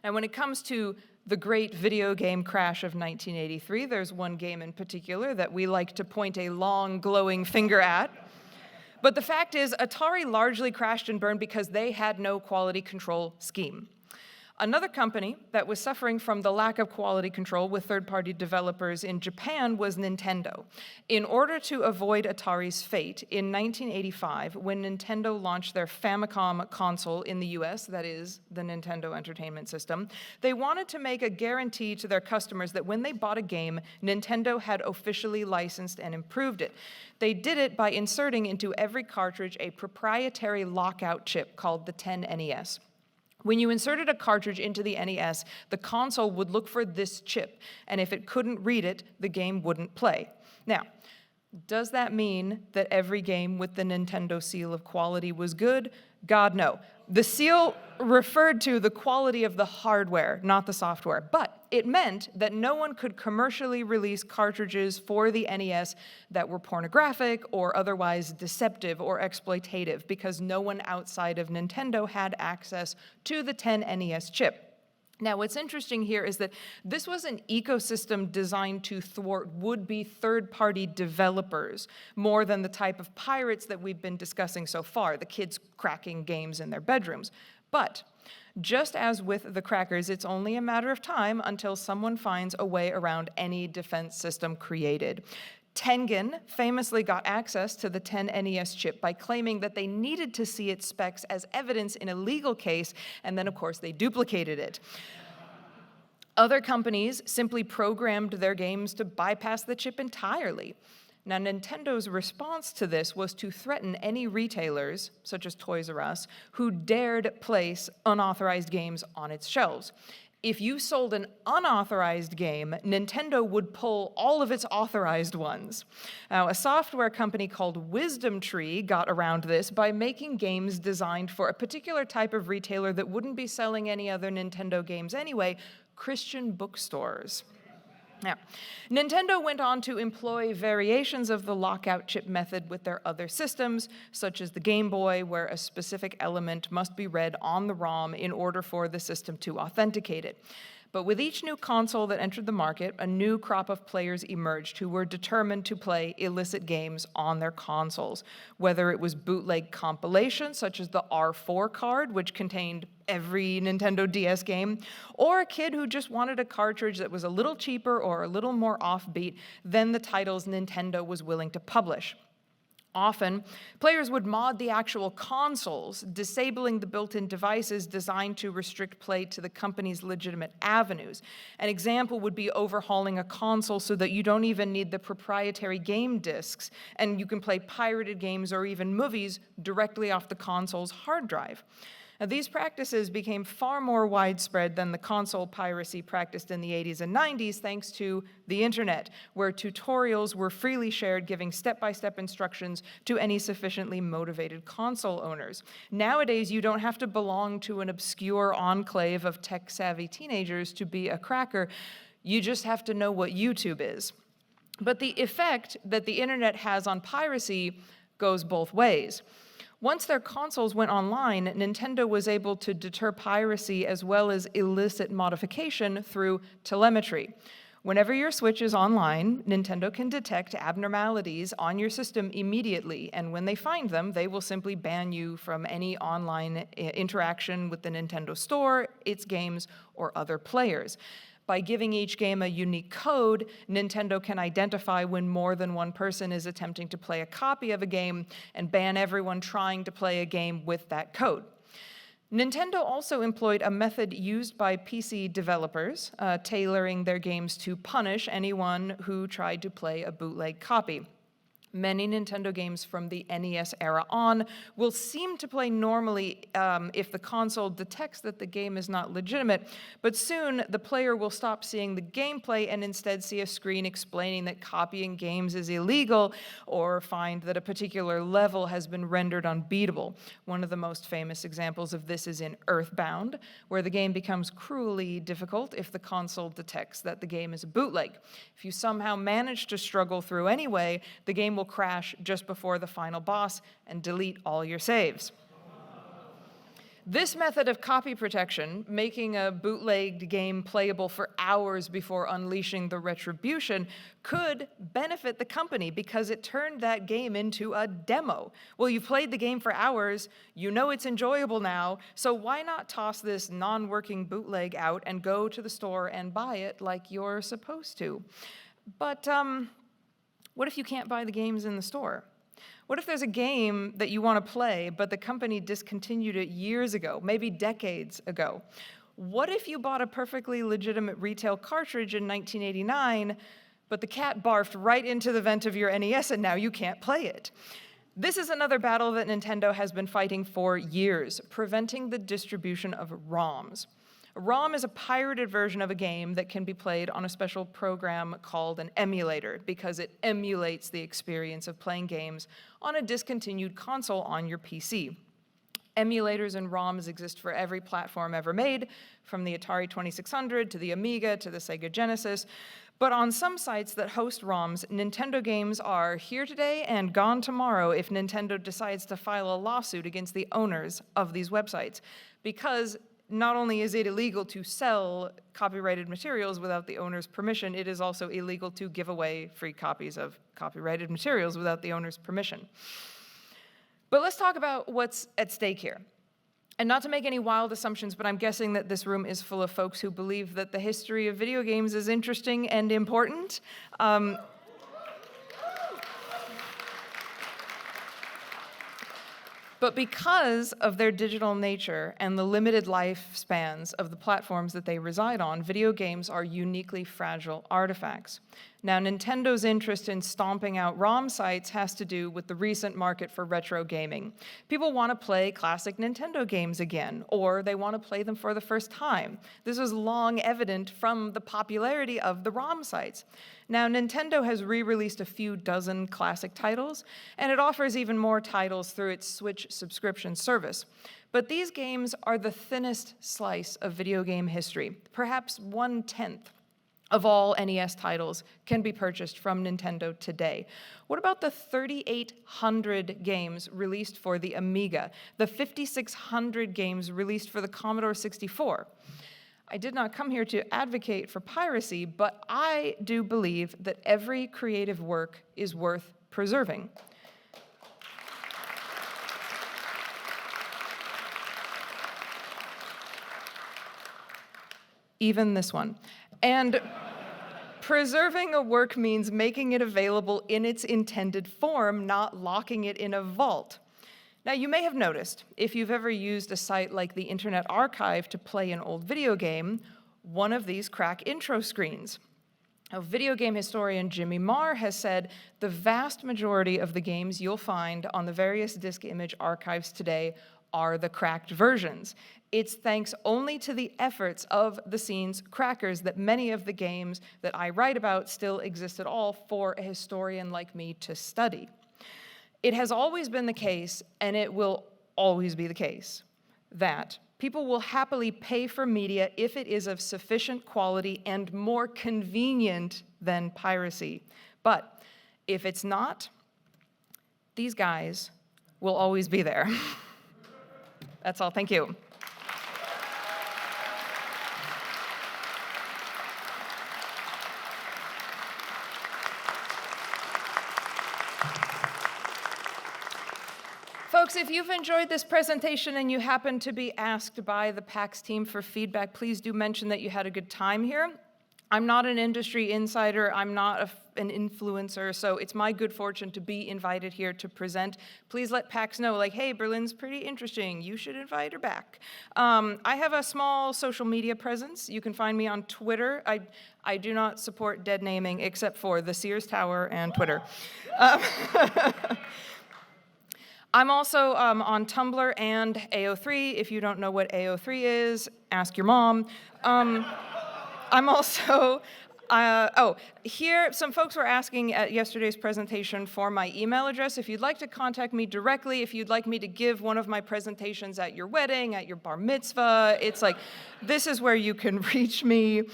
A: And when it comes to the great video game crash of 1983, there's one game in particular that we like to point a long, glowing finger at. But the fact is, Atari largely crashed and burned because they had no quality control scheme. Another company that was suffering from the lack of quality control with third-party developers in Japan was Nintendo. In order to avoid Atari's fate, in 1985, when Nintendo launched their Famicom console in the US, that is, the Nintendo Entertainment System, they wanted to make a guarantee to their customers that when they bought a game, Nintendo had officially licensed and improved it. They did it by inserting into every cartridge a proprietary lockout chip called the 10NES. When you inserted a cartridge into the NES, the console would look for this chip, and if it couldn't read it, the game wouldn't play. Now, does that mean that every game with the Nintendo seal of quality was good? God, no. The seal referred to the quality of the hardware, not the software, but it meant that no one could commercially release cartridges for the NES that were pornographic or otherwise deceptive or exploitative, because no one outside of Nintendo had access to the 10NES chip. Now, what's interesting here is that this was an ecosystem designed to thwart would-be third-party developers more than the type of pirates that we've been discussing so far, the kids cracking games in their bedrooms. But just as with the crackers, it's only a matter of time until someone finds a way around any defense system created. Tengen famously got access to the 10NES chip by claiming that they needed to see its specs as evidence in a legal case, and then, of course, they duplicated it. Other companies simply programmed their games to bypass the chip entirely. Now, Nintendo's response to this was to threaten any retailers, such as Toys R Us, who dared place unauthorized games on its shelves. If you sold an unauthorized game, Nintendo would pull all of its authorized ones. Now, a software company called Wisdom Tree got around this by making games designed for a particular type of retailer that wouldn't be selling any other Nintendo games anyway, Christian bookstores. Now, Nintendo went on to employ variations of the lockout chip method with their other systems, such as the Game Boy, where a specific element must be read on the ROM in order for the system to authenticate it. But with each new console that entered the market, a new crop of players emerged who were determined to play illicit games on their consoles, whether it was bootleg compilations, such as the R4 card, which contained every Nintendo DS game, or a kid who just wanted a cartridge that was a little cheaper or a little more offbeat than the titles Nintendo was willing to publish. Often, players would mod the actual consoles, disabling the built-in devices designed to restrict play to the company's legitimate avenues. An example would be overhauling a console so that you don't even need the proprietary game discs, and you can play pirated games or even movies directly off the console's hard drive. Now, these practices became far more widespread than the console piracy practiced in the 80s and 90s thanks to the internet, where tutorials were freely shared giving step-by-step instructions to any sufficiently motivated console owners. Nowadays, you don't have to belong to an obscure enclave of tech-savvy teenagers to be a cracker. You just have to know what YouTube is. But the effect that the internet has on piracy goes both ways. Once their consoles went online, Nintendo was able to deter piracy as well as illicit modification through telemetry. Whenever your Switch is online, Nintendo can detect abnormalities on your system immediately, and when they find them, they will simply ban you from any online interaction with the Nintendo Store, its games, or other players. By giving each game a unique code, Nintendo can identify when more than one person is attempting to play a copy of a game and ban everyone trying to play a game with that code. Nintendo also employed a method used by PC developers, tailoring their games to punish anyone who tried to play a bootleg copy. Many Nintendo games from the NES era on will seem to play normally if the console detects that the game is not legitimate, but soon the player will stop seeing the gameplay and instead see a screen explaining that copying games is illegal or find that a particular level has been rendered unbeatable. One of the most famous examples of this is in Earthbound, where the game becomes cruelly difficult if the console detects that the game is a bootleg. If you somehow manage to struggle through anyway, the game will crash just before the final boss and delete all your saves. This method of copy protection, making a bootlegged game playable for hours before unleashing the retribution, could benefit the company because it turned that game into a demo. Well, you've played the game for hours, you know it's enjoyable now, so why not toss this non-working bootleg out and go to the store and buy it like you're supposed to? But what if you can't buy the games in the store? What if there's a game that you want to play, but the company discontinued it years ago, maybe decades ago? What if you bought a perfectly legitimate retail cartridge in 1989, but the cat barfed right into the vent of your NES and now you can't play it? This is another battle that Nintendo has been fighting for years, preventing the distribution of ROMs. A ROM is a pirated version of a game that can be played on a special program called an emulator because it emulates the experience of playing games on a discontinued console on your PC. Emulators and ROMs exist for every platform ever made, from the Atari 2600 to the Amiga to the Sega Genesis. But on some sites that host ROMs, Nintendo games are here today and gone tomorrow if Nintendo decides to file a lawsuit against the owners of these websites. Because not only is it illegal to sell copyrighted materials without the owner's permission, it is also illegal to give away free copies of copyrighted materials without the owner's permission. But let's talk about what's at stake here. And not to make any wild assumptions, but I'm guessing that this room is full of folks who believe that the history of video games is interesting and important. But because of their digital nature and the limited lifespans of the platforms that they reside on, video games are uniquely fragile artifacts. Now, Nintendo's interest in stomping out ROM sites has to do with the recent market for retro gaming. People want to play classic Nintendo games again, or they want to play them for the first time. This was long evident from the popularity of the ROM sites. Now, Nintendo has re-released a few dozen classic titles, and it offers even more titles through its Switch subscription service. But these games are the thinnest slice of video game history. Perhaps 1/10 of all NES titles can be purchased from Nintendo today. What about the 3,800 games released for the Amiga, the 5,600 games released for the Commodore 64? I did not come here to advocate for piracy, but I do believe that every creative work is worth preserving. Even this one. And Preserving a work means making it available in its intended form, not locking it in a vault. Now, you may have noticed, if you've ever used a site like the Internet Archive to play an old video game, one of these crack intro screens. A video game historian Jimmy Marr has said the vast majority of the games you'll find on the various disk image archives today are the cracked versions. It's thanks only to the efforts of the scene's crackers that many of the games that I write about still exist at all for a historian like me to study. It has always been the case, and it will always be the case, that people will happily pay for media if it is of sufficient quality and more convenient than piracy. But if it's not, these guys will always be there. That's all. Thank you. Folks, if you've enjoyed this presentation and you happen to be asked by the PAX team for feedback, please do mention that you had a good time here. I'm not an industry insider, I'm not an influencer, so it's my good fortune to be invited here to present. Please let PAX know, like, hey, Berlynn's pretty interesting, you should invite her back. I have a small social media presence. You can find me on Twitter. I do not support dead naming except for the Sears Tower and Twitter. I'm also on Tumblr and AO3. If you don't know what AO3 is, ask your mom. I'm also, here, some folks were asking at yesterday's presentation for my email address. If you'd like to contact me directly, if you'd like me to give one of my presentations at your wedding, at your bar mitzvah, it's like, this is where you can reach me.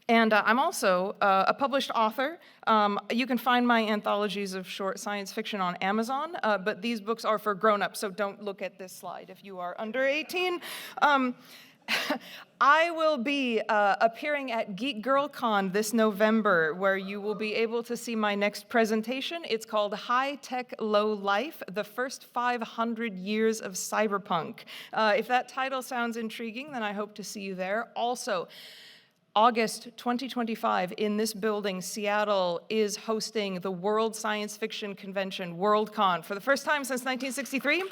A: And I'm also a published author. You can find my anthologies of short science fiction on Amazon, but these books are for grown-ups, so don't look at this slide if you are under 18. I will be appearing at Geek Girl Con this November, where you will be able to see my next presentation. It's called High Tech, Low Life, The First 500 Years of Cyberpunk. If that title sounds intriguing, then I hope to see you there. Also, August 2025, in this building, Seattle is hosting the World Science Fiction Convention, Worldcon, for the first time since 1963.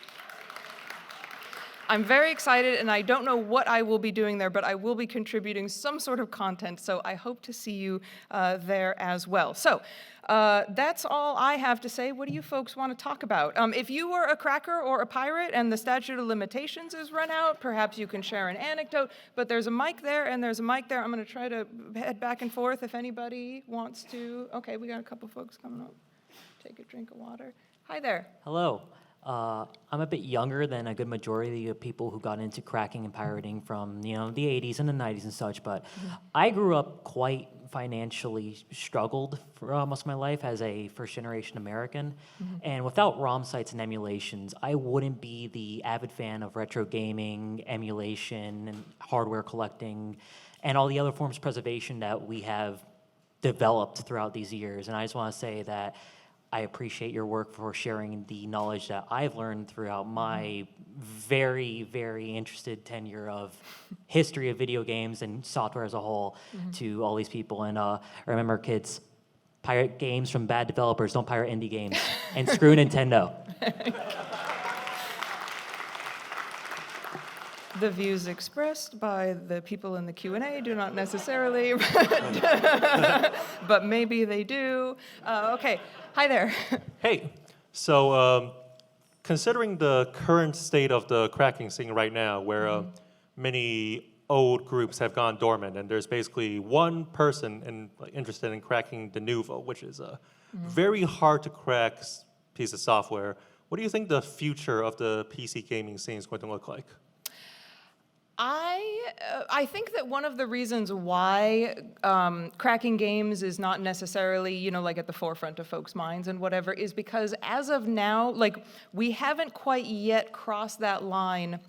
A: I'm very excited, and I don't know what I will be doing there, but I will be contributing some sort of content, so I hope to see you there as well. So that's all I have to say. What do you folks want to talk about? If you were a cracker or a pirate and the statute of limitations is run out, perhaps you can share an anecdote, but there's a mic there and there's a mic there. I'm going to try to head back and forth if anybody wants to. Okay, we got a couple folks coming up. Take a drink of water. Hi there.
B: Hello. I'm a bit younger than a good majority of people who got into cracking and pirating from, the 80s and the 90s and such, but I grew up quite financially struggled for most of my life as a first-generation American, and without ROM sites and emulations, I wouldn't be the avid fan of retro gaming, emulation, and hardware collecting, and all the other forms of preservation that we have developed throughout these years. And I just want to say that I appreciate your work for sharing the knowledge that I've learned throughout my very, very interested tenure of history of video games and software as a whole to all these people. And remember, kids, pirate games from bad developers, don't pirate indie games. And screw Nintendo.
A: The views expressed by the people in the Q&A do not necessarily, but maybe they do. Okay, hi there.
C: Hey, so considering the current state of the cracking scene right now, where many old groups have gone dormant, and there's basically one person interested in cracking de novo, which is a very hard to crack piece of software, what do you think the future of the PC gaming scene is going to look like?
A: I think that one of the reasons why cracking games is not necessarily, like at the forefront of folks' minds and whatever, is because as of now, we haven't quite yet crossed that line.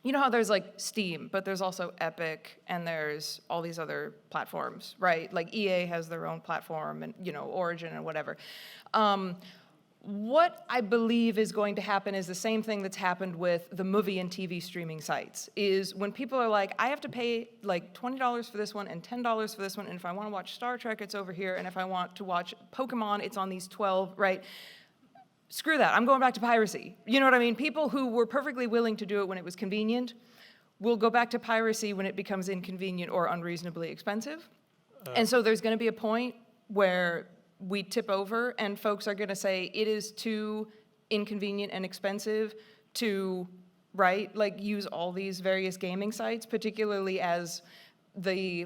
A: You know how there's Steam, but there's also Epic, and there's all these other platforms, right? Like EA has their own platform, and Origin and whatever. What I believe is going to happen is the same thing that's happened with the movie and TV streaming sites, is when people are like, I have to pay like $20 for this one and $10 for this one, and if I want to watch Star Trek, it's over here, and if I want to watch Pokemon, it's on these 12, right? Screw that, I'm going back to piracy. You know what I mean? People who were perfectly willing to do it when it was convenient will go back to piracy when it becomes inconvenient or unreasonably expensive. And so there's going to be a point where we tip over and folks are going to say it is too inconvenient and expensive to, right, like use all these various gaming sites, particularly as the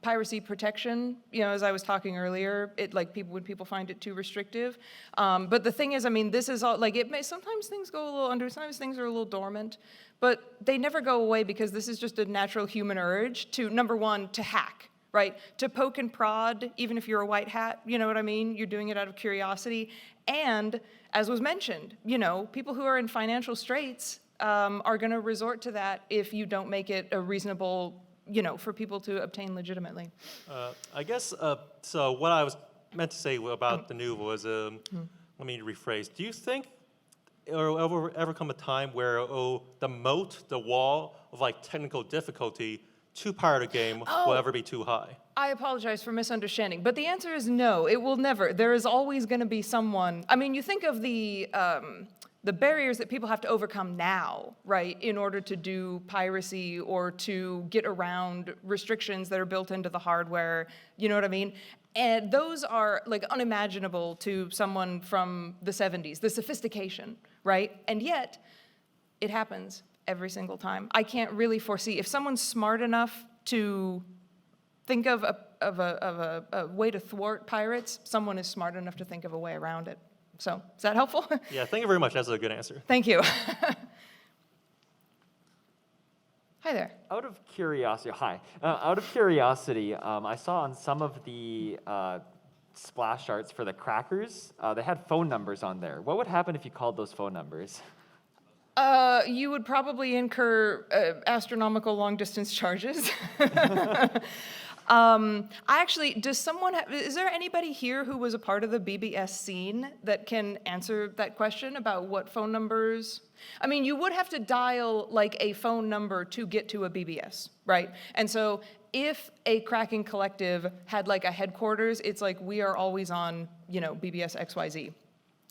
A: piracy protection, you know, as I was talking earlier, it like when people find it too restrictive. But the thing is, I mean, this is all, like sometimes things go a little under, sometimes things are a little dormant, but they never go away because this is just a natural human urge to, number one, to hack. Right, to poke and prod, even if you're a white hat, you know what I mean? You're doing it out of curiosity. And as was mentioned, you know, people who are in financial straits are going to resort to that if you don't make it a reasonable, you know, for people to obtain legitimately.
C: I guess, so what I was meant to say about the nouveau was, let me rephrase. Do you think there will ever come a time where the moat, the wall of like technical difficulty to pirate a game will ever be too high?
A: I apologize for misunderstanding, but the answer is no, it will never. There is always going to be someone. I mean, you think of the barriers that people have to overcome now, right, in order to do piracy or to get around restrictions that are built into the hardware, you know what I mean? And those are like unimaginable to someone from the 70s, the sophistication, right? And yet, it happens every single time. I can't really foresee, if someone's smart enough to think of a way to thwart pirates, someone is smart enough to think of a way around it. So, is that helpful?
C: Yeah, thank you very much. That's a good answer.
A: Thank you. Hi there.
D: Out of curiosity, I saw on some of the splash arts for the crackers, they had phone numbers on there. What would happen if you called those phone numbers?
A: You would probably incur astronomical long-distance charges. Is there anybody here who was a part of the BBS scene that can answer that question about what phone numbers? I mean, you would have to dial like a phone number to get to a BBS, right? And so if a cracking collective had like a headquarters, it's like we are always on, you know, BBS XYZ.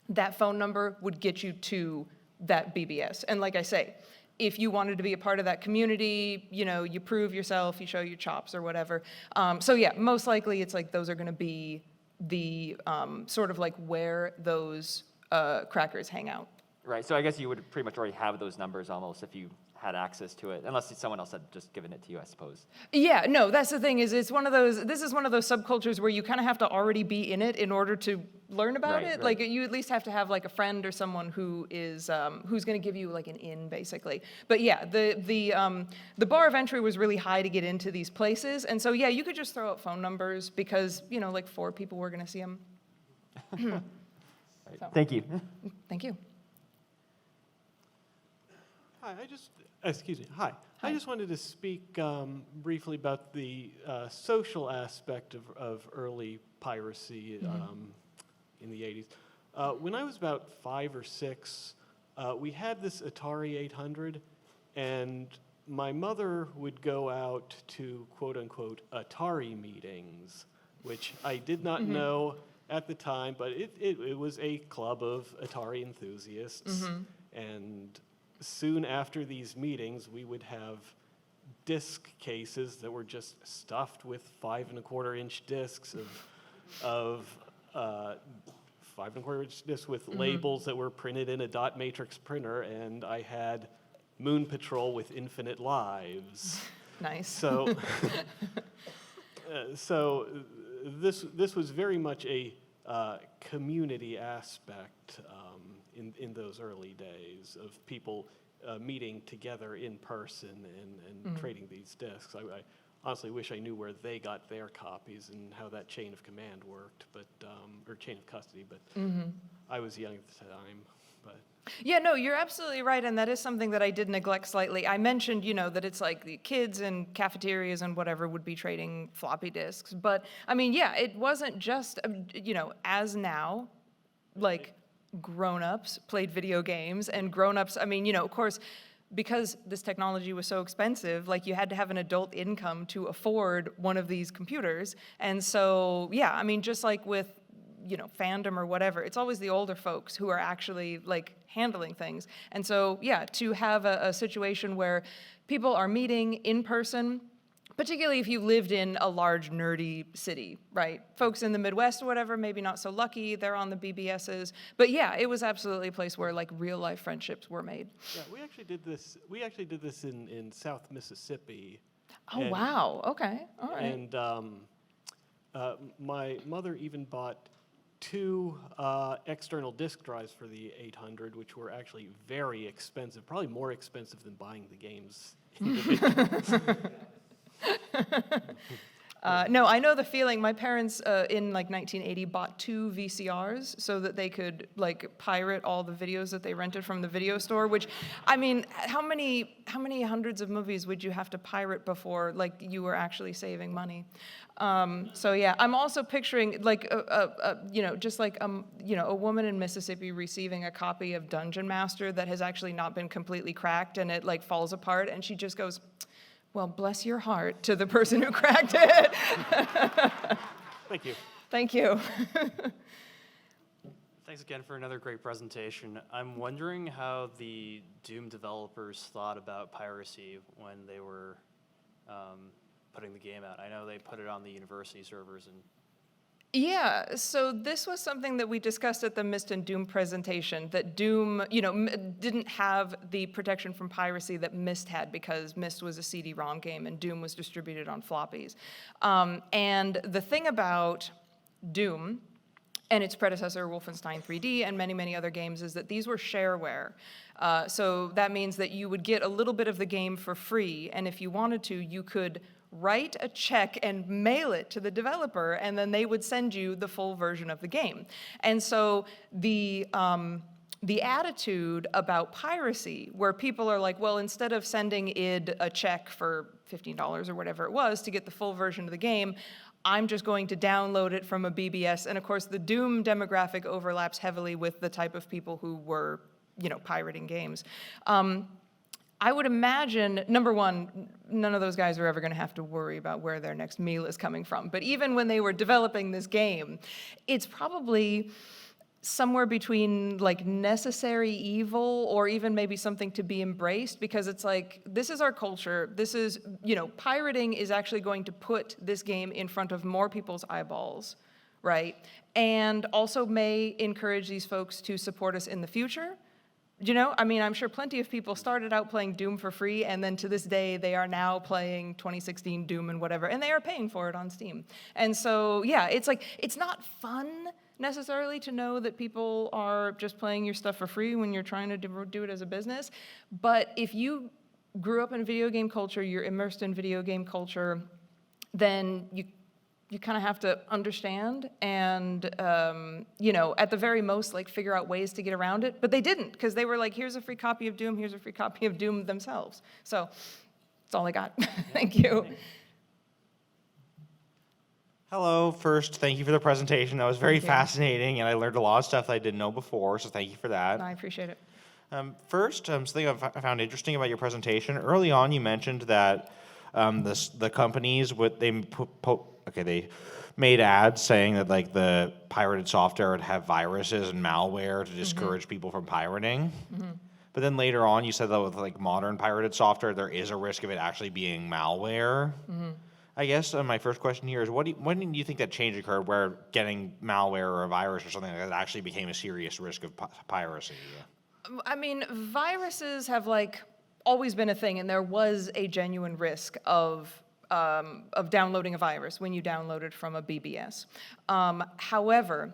A: That phone number would get you to that BBS. And like I say, if you wanted to be a part of that community, you know, you prove yourself, you show your chops or whatever. So yeah, most likely it's like those are gonna be the sort of like where those crackers hang out.
D: Right, so I guess you would pretty much already have those numbers almost if you had access to it, unless someone else had just given it to you, I suppose.
A: Yeah, no, that's the thing, is this is one of those subcultures where you kind of have to already be in it in order to learn about it.
D: Right.
A: Like you at least have to have like a friend or someone who is who's going to give you like an in, basically. But yeah, the bar of entry was really high to get into these places, and so yeah, you could just throw out phone numbers because, you know, like 4 people were going to see them.
D: Right.
A: So.
D: Thank you.
A: Thank you.
E: Hi, Hi. I just wanted to speak briefly about the social aspect of early piracy in the 80s. When I was about 5 or 6, we had this Atari 800, and my mother would go out to quote-unquote Atari meetings, which I did not know at the time, but it was a club of Atari enthusiasts, and soon after these meetings, we would have disc cases that were just stuffed with 5 1/4-inch discs of 5 1/4-inch discs with labels that were printed in a dot matrix printer, and I had Moon Patrol with Infinite Lives.
A: Nice.
E: So, this was very much a community aspect in those early days of people meeting together in person and trading these discs. I honestly wish I knew where they got their copies and how that chain of command worked, but or chain of custody. But I was young at the time. But
A: yeah, no, you're absolutely right, and that is something that I did neglect slightly. I mentioned, you know, that it's like the kids in cafeterias and whatever would be trading floppy disks, but I mean, yeah, it wasn't just, you know, as now, like grown-ups played video games, and grown-ups, I mean, you know, of course, because this technology was so expensive, like you had to have an adult income to afford one of these computers. And so, yeah, I mean, just like with, you know, fandom or whatever, it's always the older folks who are actually like handling things. And so, yeah, to have a situation where people are meeting in person, particularly if you lived in a large nerdy city, right? Folks in the Midwest or whatever, maybe not so lucky, they're on the BBSs. But yeah, it was absolutely a place where like real life friendships were made.
E: Yeah, we actually did this. We actually did this in South Mississippi.
A: Oh,
E: And-
A: wow, okay, all right.
E: And my mother even bought 2 external disk drives for the 800, which were actually very expensive, probably more expensive than buying the games individually.
A: No, I know the feeling. My parents in like 1980 bought 2 VCRs so that they could like pirate all the videos that they rented from the video store, which, I mean, how many hundreds of movies would you have to pirate before like you were actually saving money? So yeah, I'm also picturing like you know, just like you know, a woman in Mississippi receiving a copy of Dungeon Master that has actually not been completely cracked, and it like falls apart, and she just goes, "Well, bless your heart," to the person who cracked it.
E: Thank you.
A: Thank you.
F: Thanks again for another great presentation. I'm wondering how the Doom developers thought about piracy when they were putting the game out. I know they put it on the university servers and
A: Yeah, so this was something that we discussed at the Myst and Doom presentation, that Doom, you know, didn't have the protection from piracy that Myst had, because Myst was a CD-ROM game and Doom was distributed on floppies. And the thing about Doom and its predecessor, Wolfenstein 3D, and many, many other games, is that these were shareware. So that means that you would get a little bit of the game for free, and if you wanted to, you could write a check and mail it to the developer, and then they would send you the full version of the game. And so the attitude about piracy, where people are like, well, instead of sending id a check for $15 or whatever it was to get the full version of the game, I'm just going to download it from a BBS. And of course, the Doom demographic overlaps heavily with the type of people who were, you know, pirating games. I would imagine, number one, none of those guys are ever going to have to worry about where their next meal is coming from. But even when they were developing this game, it's probably somewhere between like necessary evil or even maybe something to be embraced, because it's like, this is our culture. This is, you know, pirating is actually going to put this game in front of more people's eyeballs, right? And also may encourage these folks to support us in the future. You know, I mean, I'm sure plenty of people started out playing Doom for free, and then to this day, they are now playing 2016 Doom and whatever, and they are paying for it on Steam. And so, yeah, it's like, it's not fun necessarily to know that people are just playing your stuff for free when you're trying to do it as a business. But if you grew up in video game culture, you're immersed in video game culture, then you kind of have to understand and, you know, at the very most, like, figure out ways to get around it. But they didn't, because they were like, here's a free copy of Doom, here's a free copy of Doom themselves. So that's all I got. Thank you.
G: Hello. First, thank you for the presentation. That was very
A: Thank you.
G: fascinating, and I learned a lot of stuff that I didn't know before, so thank you for that.
A: I appreciate it.
G: First, something I found interesting about your presentation. Early on, you mentioned that the companies, they made ads saying that like the pirated software would have viruses and malware to discourage people from pirating. But then later on, you said that with like modern pirated software, there is a risk of it actually being malware. I guess my first question here is, when do you think that change occurred where getting malware or a virus or something like that actually became a serious risk of piracy?
A: I mean, viruses have like always been a thing, and there was a genuine risk of downloading a virus when you downloaded from a BBS. However,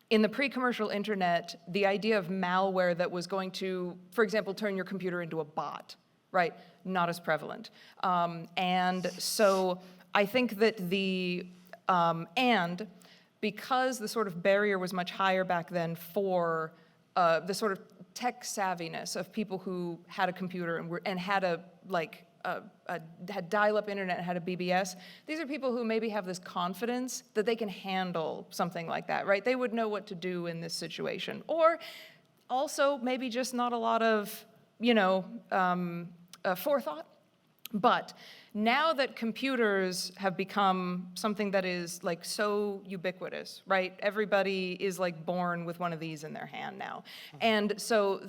A: in the pre-commercial internet, the idea of malware that was going to, for example, turn your computer into a bot, right, not as prevalent. And so I think that and because the sort of barrier was much higher back then for the sort of tech savviness of people who had a computer and had a like had dial-up internet and had a BBS. These are people who maybe have this confidence that they can handle something like that, right? They would know what to do in this situation. Or also maybe just not a lot of, forethought. But now that computers have become something that is like so ubiquitous, right? Everybody is like born with one of these in their hand now. And so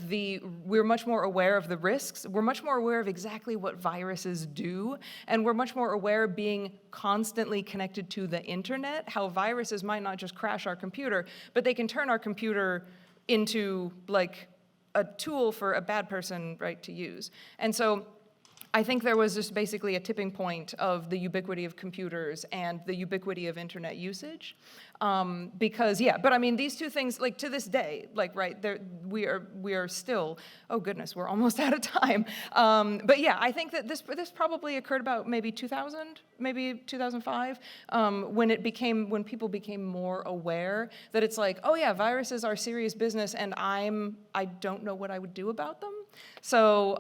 A: we're much more aware of the risks. We're much more aware of exactly what viruses do. And we're much more aware of being constantly connected to the internet, how viruses might not just crash our computer, but they can turn our computer into like a tool for a bad person, right, to use. And so I think there was just basically a tipping point of the ubiquity of computers and the ubiquity of internet usage. Because, yeah, but I mean, these two things, like to this day, like, right, we are still, oh goodness, we're almost out of time. But yeah, I think that this probably occurred about maybe 2000, maybe 2005, when people became more aware that it's like, oh yeah, viruses are serious business and I don't know what I would do about them. So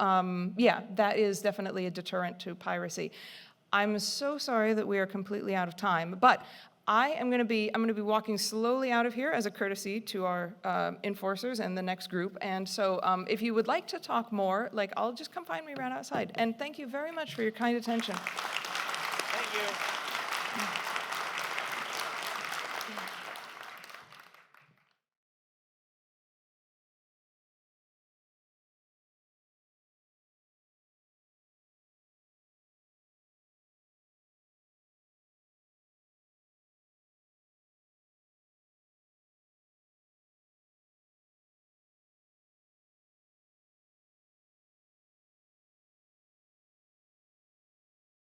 A: yeah, that is definitely a deterrent to piracy. I'm so sorry that we are completely out of time, but I'm going to be walking slowly out of here as a courtesy to our enforcers and the next group. And so if you would like to talk more, like I'll just come find me right outside. And thank you very much for your kind attention.
G: Thank you.